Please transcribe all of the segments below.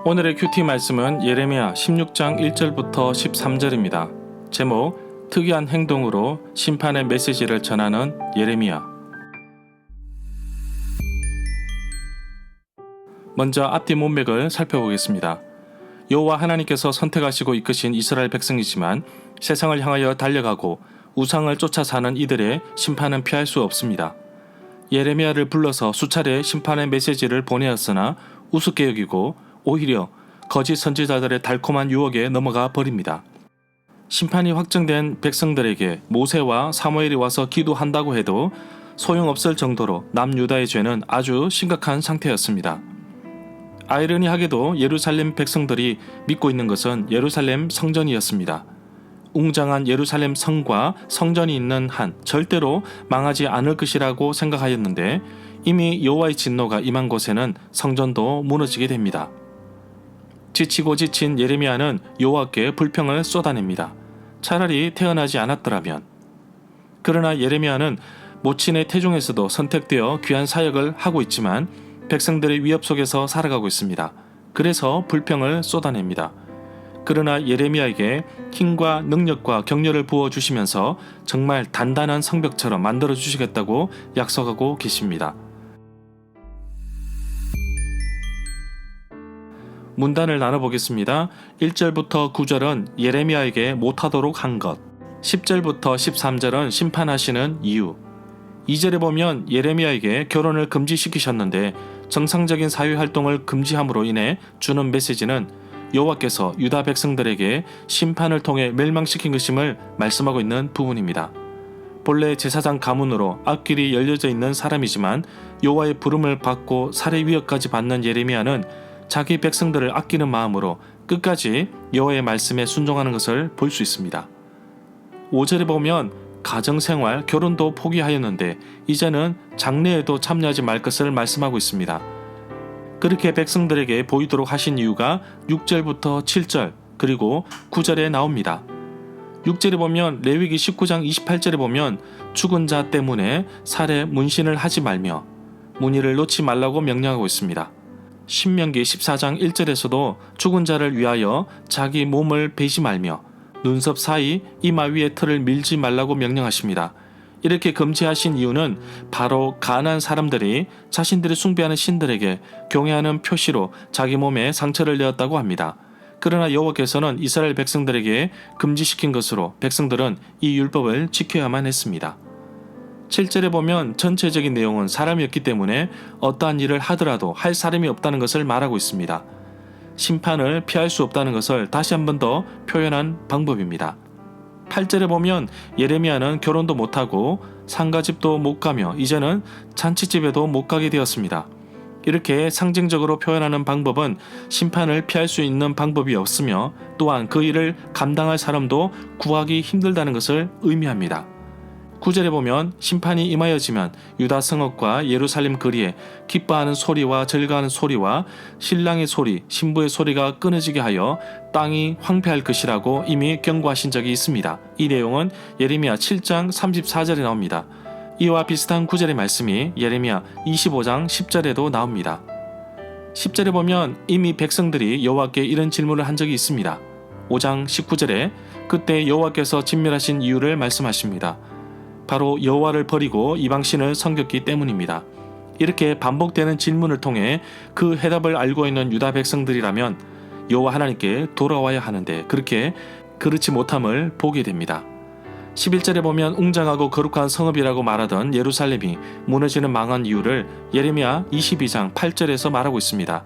오늘의 큐티 말씀은 예레미야 16장 1절부터 13절입니다. 제목, 특이한 행동으로 심판의 메시지를 전하는 예레미야. 먼저 앞뒤 문맥을 살펴보겠습니다. 여호와 하나님께서 선택하시고 이끄신 이스라엘 백성이지만 세상을 향하여 달려가고 우상을 쫓아 사는 이들의 심판은 피할 수 없습니다. 예레미야를 불러서 수차례 심판의 메시지를 보내었으나 우습게 여기고 오히려 거짓 선지자들의 달콤한 유혹에 넘어가 버립니다. 심판이 확정된 백성들에게 모세와 사무엘이 와서 기도한다고 해도 소용없을 정도로 남유다의 죄는 아주 심각한 상태였습니다. 아이러니하게도 예루살렘 백성들이 믿고 있는 것은 예루살렘 성전이었습니다. 웅장한 예루살렘 성과 성전이 있는 한 절대로 망하지 않을 것이라고 생각하였는데 이미 여호와의 진노가 임한 곳에는 성전도 무너지게 됩니다. 지치고 지친 예레미야는 여호와께 불평을 쏟아냅니다. 차라리 태어나지 않았더라면. 그러나 예레미야는 모친의 태중에서도 선택되어 귀한 사역을 하고 있지만 백성들의 위협 속에서 살아가고 있습니다. 그래서 불평을 쏟아냅니다. 그러나 예레미야에게 힘과 능력과 격려를 부어주시면서 정말 단단한 성벽처럼 만들어주시겠다고 약속하고 계십니다. 문단을 나눠보겠습니다. 1절부터 9절은 예레미야에게 못하도록 한 것, 10절부터 13절은 심판하시는 이유, 2절에 보면 예레미야에게 결혼을 금지시키셨는데 정상적인 사회활동을 금지함으로 인해 주는 메시지는 여호와께서 유다 백성들에게 심판을 통해 멸망시킨 것임을 말씀하고 있는 부분입니다. 본래 제사장 가문으로 앞길이 열려져 있는 사람이지만 여호와의 부름을 받고 살해 위협까지 받는 예레미야는 자기 백성들을 아끼는 마음으로 끝까지 여호와의 말씀에 순종하는 것을 볼 수 있습니다. 5절에 보면 가정생활, 결혼도 포기하였는데 이제는 장례에도 참여하지 말 것을 말씀하고 있습니다. 그렇게 백성들에게 보이도록 하신 이유가 6절부터 7절 그리고 9절에 나옵니다. 6절에 보면 레위기 19장 28절에 보면 죽은 자 때문에 살해 문신을 하지 말며 문의를 놓지 말라고 명령하고 있습니다. 신명기 14장 1절에서도 죽은 자를 위하여 자기 몸을 베지 말며 눈썹 사이 이마 위에 털을 밀지 말라고 명령하십니다. 이렇게 금지하신 이유는 바로 가난한 사람들이 자신들이 숭배하는 신들에게 경외하는 표시로 자기 몸에 상처를 내었다고 합니다. 그러나 여호와께서는 이스라엘 백성들에게 금지시킨 것으로 백성들은 이 율법을 지켜야만 했습니다. 7절에 보면 전체적인 내용은 사람이었기 때문에 어떠한 일을 하더라도 할 사람이 없다는 것을 말하고 있습니다. 심판을 피할 수 없다는 것을 다시 한 번 더 표현한 방법입니다. 8절에 보면 예레미야는 결혼도 못하고 상가집도 못 가며 이제는 잔치집에도 못 가게 되었습니다. 이렇게 상징적으로 표현하는 방법은 심판을 피할 수 있는 방법이 없으며 또한 그 일을 감당할 사람도 구하기 힘들다는 것을 의미합니다. 9절에 보면 심판이 임하여지면 유다 성읍과 예루살렘 거리에 기뻐하는 소리와 즐거워하는 소리와 신랑의 소리, 신부의 소리가 끊어지게 하여 땅이 황폐할 것이라고 이미 경고하신 적이 있습니다. 이 내용은 예레미야 7장 34절에 나옵니다. 이와 비슷한 9절의 말씀이 예레미야 25장 10절에도 나옵니다. 10절에 보면 이미 백성들이 여호와께 이런 질문을 한 적이 있습니다. 5장 19절에 그때 여호와께서 진멸하신 이유를 말씀하십니다. 바로 여호와를 버리고 이방신을 섬겼기 때문입니다. 이렇게 반복되는 질문을 통해 그 해답을 알고 있는 유다 백성들이라면 여호와 하나님께 돌아와야 하는데 그렇지 못함을 보게 됩니다. 11절에 보면 웅장하고 거룩한 성읍이라고 말하던 예루살렘이 무너지는 망한 이유를 예레미야 22장 8절에서 말하고 있습니다.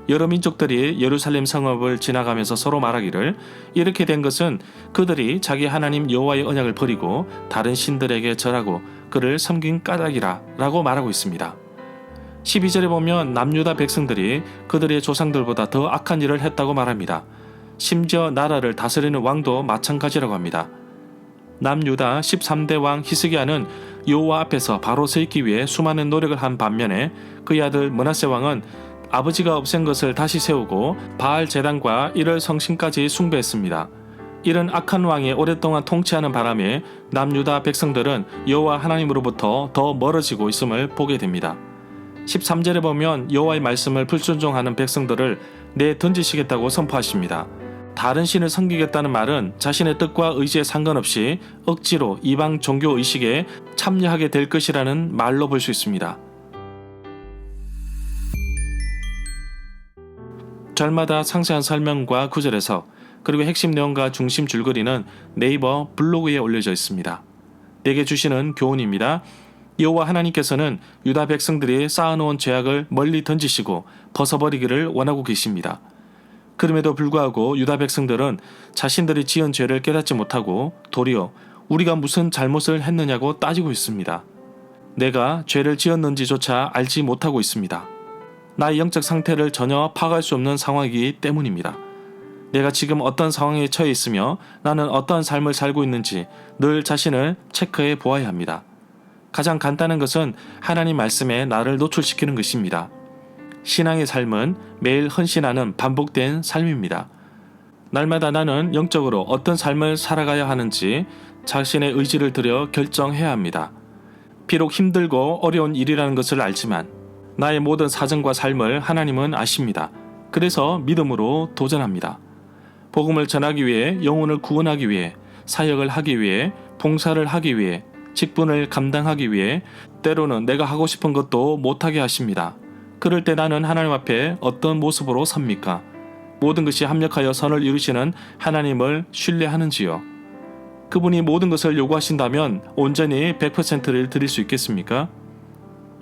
여러 민족들이 예루살렘 성읍을 지나가면서 서로 말하기를 이렇게 된 것은 그들이 자기 하나님 여호와의 언약을 버리고 다른 신들에게 절하고 그를 섬긴 까닭이라 라고 말하고 있습니다. 12절에 보면 남유다 백성들이 그들의 조상들보다 더 악한 일을 했다고 말합니다. 심지어 나라를 다스리는 왕도 마찬가지라고 합니다. 남유다 13대 왕 히스기야는 여호와 앞에서 바로 서 있기 위해 수많은 노력을 한 반면에 그의 아들 므낫세 왕은 아버지가 없앤 것을 다시 세우고 바알 제단과 이럴 성신까지 숭배했습니다. 이런 악한 왕이 오랫동안 통치하는 바람에 남유다 백성들은 여호와 하나님으로부터 더 멀어지고 있음을 보게 됩니다. 13절에 보면 여호와의 말씀을 불순종하는 백성들을 내던지시겠다고 선포하십니다. 다른 신을 섬기겠다는 말은 자신의 뜻과 의지에 상관없이 억지로 이방 종교 의식에 참여하게 될 것이라는 말로 볼 수 있습니다. 절마다 상세한 설명과 구절에서 그리고 핵심 내용과 중심 줄거리는 네이버 블로그에 올려져 있습니다. 내게 주시는 교훈입니다. 여호와 하나님께서는 유다 백성들이 쌓아놓은 죄악을 멀리 던지시고 벗어버리기를 원하고 계십니다. 그럼에도 불구하고 유다 백성들은 자신들이 지은 죄를 깨닫지 못하고 도리어 우리가 무슨 잘못을 했느냐고 따지고 있습니다. 내가 죄를 지었는지조차 알지 못하고 있습니다. 나의 영적 상태를 전혀 파악할 수 없는 상황이기 때문입니다. 내가 지금 어떤 상황에 처해 있으며 나는 어떠한 삶을 살고 있는지 늘 자신을 체크해 보아야 합니다. 가장 간단한 것은 하나님 말씀에 나를 노출시키는 것입니다. 신앙의 삶은 매일 헌신하는 반복된 삶입니다. 날마다 나는 영적으로 어떤 삶을 살아가야 하는지 자신의 의지를 들여 결정해야 합니다. 비록 힘들고 어려운 일이라는 것을 알지만 나의 모든 사정과 삶을 하나님은 아십니다. 그래서 믿음으로 도전합니다. 복음을 전하기 위해, 영혼을 구원하기 위해, 사역을 하기 위해, 봉사를 하기 위해, 직분을 감당하기 위해, 때로는 내가 하고 싶은 것도 못하게 하십니다. 그럴 때 나는 하나님 앞에 어떤 모습으로 섭니까? 모든 것이 합력하여 선을 이루시는 하나님을 신뢰하는지요? 그분이 모든 것을 요구하신다면 온전히 100%를 드릴 수 있겠습니까?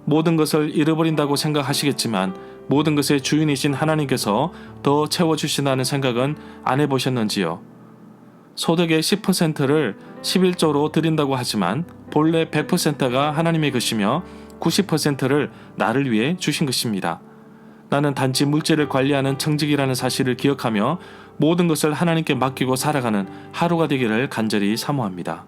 모든 것을 잃어버린다고 생각하시겠지만 모든 것의 주인이신 하나님께서 더 채워주신다는 생각은 안 해보셨는지요? 소득의 10%를 11조로 드린다고 하지만 본래 100%가 하나님의 것이며 90%를 나를 위해 주신 것입니다. 나는 단지 물질을 관리하는 청직이라는 사실을 기억하며 모든 것을 하나님께 맡기고 살아가는 하루가 되기를 간절히 사모합니다.